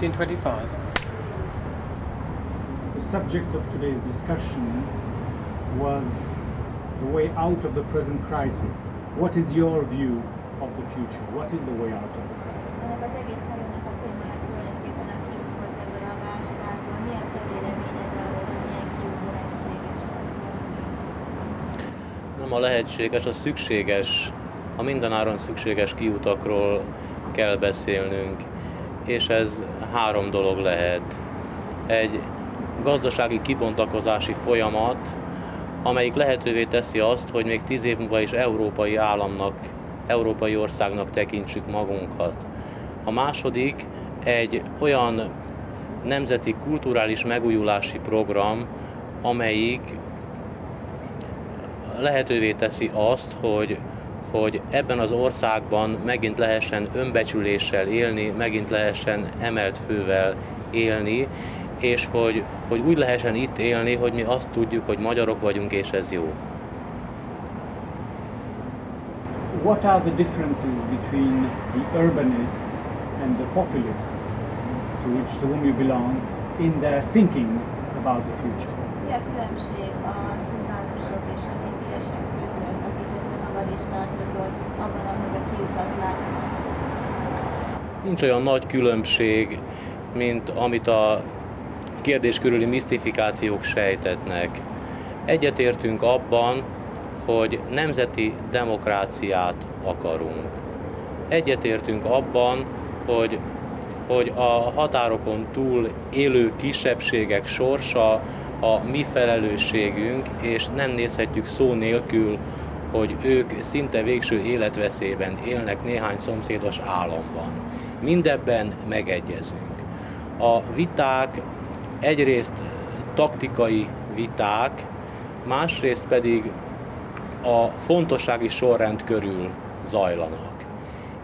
1525. The subject of today's discussion was the way out of the present crisis. What is your view of the future? What is the way out of the crisis? Ennek az egész hajónak a témája tulajdonképpen a kiút volt ebből a válságból. Mi a te véleményed arról, hogy milyen kiút lehetséges ebből? Nem a lehetséges, a szükséges, a mindenáron szükséges kiutakról kell beszélnünk, és ez három dolog lehet. Egy gazdasági kibontakozási folyamat, amelyik lehetővé teszi azt, hogy még 10 év múlva is európai államnak, európai országnak tekintsük magunkat. A második egy olyan nemzeti kulturális megújulási program, amelyik lehetővé teszi azt, hogy ebben az országban megint lehessen önbecsüléssel élni, megint lehessen emelt fővel élni, és hogy úgy lehessen itt élni, hogy mi azt tudjuk, hogy magyarok vagyunk, és ez jó. What are the differences between the urbanist and the populist to whom you belong in their thinking about the future? Mi a különbség a urbánusok és a nyugdíjasok között, akikhez te magad is tartozol, abban, ahogy a kiutat látnak? Nincs olyan nagy különbség, mint amit a kérdés körüli misztifikációk sejtetnek. Egyetértünk abban, hogy nemzeti demokráciát akarunk. Egyetértünk abban, hogy a határokon túl élő kisebbségek sorsa a mi felelősségünk, és nem nézhetjük szó nélkül, hogy ők szinte végső életveszélyben élnek néhány szomszédos államban. Mindebben megegyezünk. A viták egyrészt taktikai viták, másrészt pedig a fontossági sorrend körül zajlanak.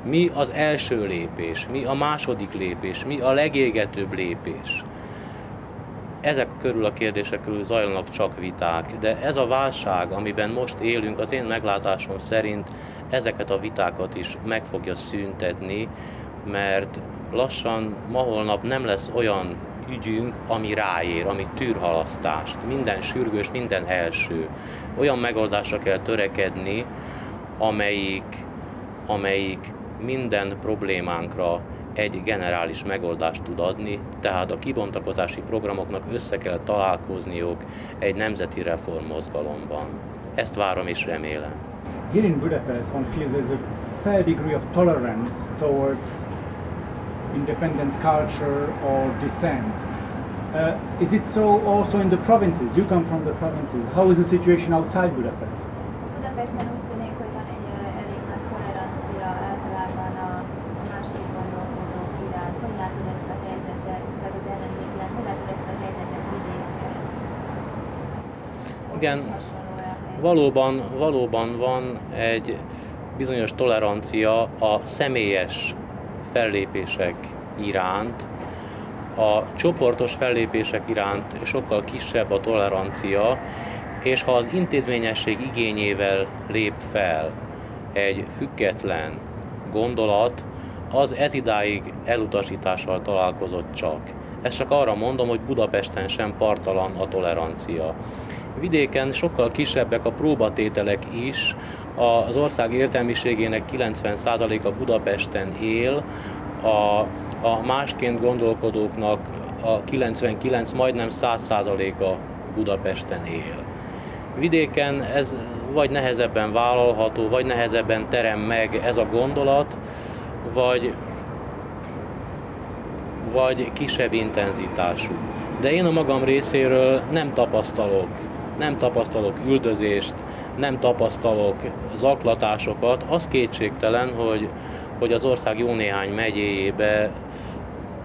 Mi az első lépés, mi a második lépés, mi a legégetőbb lépés? Ezek körül a kérdések körül zajlanak csak viták, de ez a válság, amiben most élünk, az én meglátásom szerint ezeket a vitákat is meg fogja szüntetni, mert lassan ma-holnap nem lesz olyan ügyünk, ami ráér, ami tűrhalasztást. Minden sürgős, minden első. Olyan megoldásra kell törekedni, amelyik minden problémánkra egy generális megoldást tud adni, tehát a kibontakozási programoknak össze kell találkozniuk egy nemzeti reformmozgalomban. Ezt várom és remélem. Here in Budapest, one feels there's a fair degree of tolerance towards independent culture or dissent. Is it so also in the provinces? You come from the provinces. How is the situation outside Budapest? Budapesten úgy tűnik, hogy van egy elég nagy tolerancia általában a második gondolkodók iránt. Hogy látod ezt a helyzetet, tehát az ellenzék iránt, hogy látod ezt a helyzetet vidéken? Igen, valóban van egy bizonyos tolerancia a személyes fellépések iránt, a csoportos fellépések iránt sokkal kisebb a tolerancia, és ha az intézményesség igényével lép fel egy független gondolat, az ezidáig elutasítással találkozott csak. Ezt csak arra mondom, hogy Budapesten sem parttalan a tolerancia. Vidéken sokkal kisebbek a próbatételek is, az ország értelmiségének 90%-a Budapesten él, a másként gondolkodóknak a 99, majdnem 100%-a Budapesten él. Vidéken ez vagy nehezebben vállalható, vagy nehezebben terem meg ez a gondolat, vagy kisebb intenzitású. De én a magam részéről nem tapasztalok üldözést, nem tapasztalok zaklatásokat. Az kétségtelen, hogy az ország jó néhány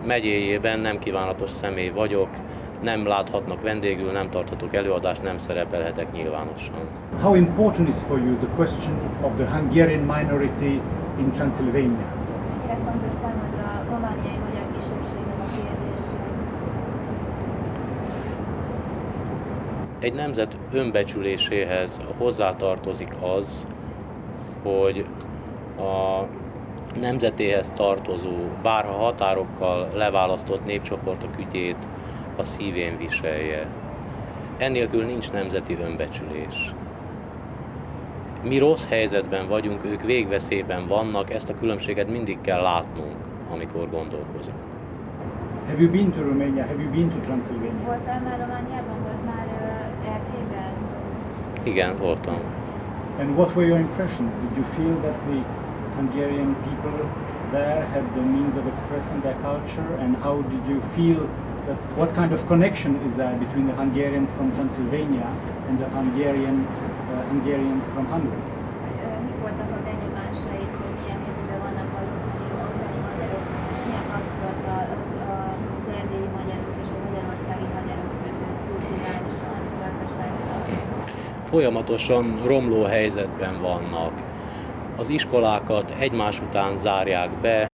megyéjében nem kívánatos személy vagyok, nem láthatnak vendégül, nem tarthatok előadást, nem szerepelhetek nyilvánosan. How important is for you the question of the Hungarian minority in Transylvania? Mennyire fontos számodra az romániai magyar kisebbségnek a kérdése? Egy nemzet önbecsüléséhez hozzátartozik az, hogy nemzetéhez tartozó, bárha határokkal leválasztott népcsoportok ügyét a szívén viselje. Ennélkül nincs nemzeti önbecsülés. Mi rossz helyzetben vagyunk, ők végveszélyben vannak, ezt a különbséget mindig kell látnunk, amikor gondolkozunk. Have you been to Romania? Have you been to Transylvania? Voltál már Romániában? Volt már Erdélyben? Igen, voltam. And what were your impressions? Did you feel that the Hungarian people there had the means of expressing their culture? And how did you feel that, what kind of connection is there between the Hungarians from Transylvania and the Hungarians from Hungary? Mik voltak a benyomásaid, hogy milyen helyzetben vannak a romániai magyarok, és milyen kapcsolat az erdélyi magyarok és a magyarországi magyarok között kulturálisan, gazdaságilag? Folyamatosan romló helyzetben vannak. Az iskolákat egymás után zárják be,